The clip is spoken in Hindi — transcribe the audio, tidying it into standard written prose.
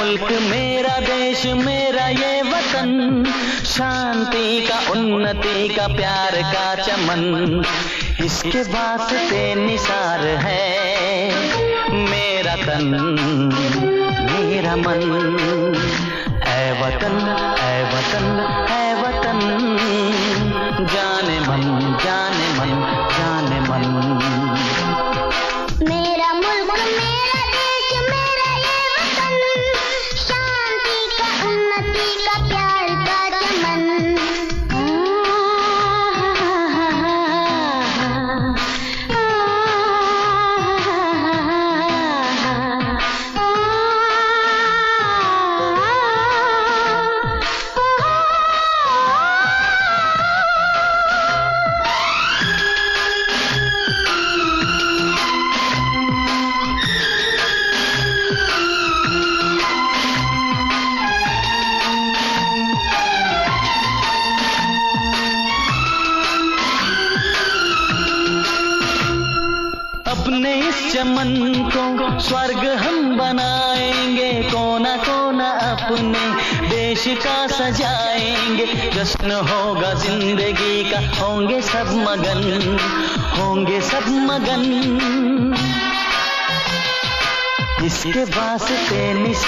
मुल्क मेरा, देश मेरा ये वतन, शांति का, उन्नति का, प्यार का चमन, इसके वास्ते निसार है मेरा तन मेरा मन। ऐ वतन, ऐ वतन, ऐ वतन, जाने मन, जाने मन, जाने मन। मेरा मुल्क मेरा देश मेरा ये वतन, शांति का, उन्नति का, प्यार का चमन। अपने इस चमन को स्वर्ग हम बनाएंगे, कोना कोना अपने देश का सजाएंगे। जश्न होगा जिंदगी का, होंगे सब मगन, होंगे सब मगन, इसके वास्ते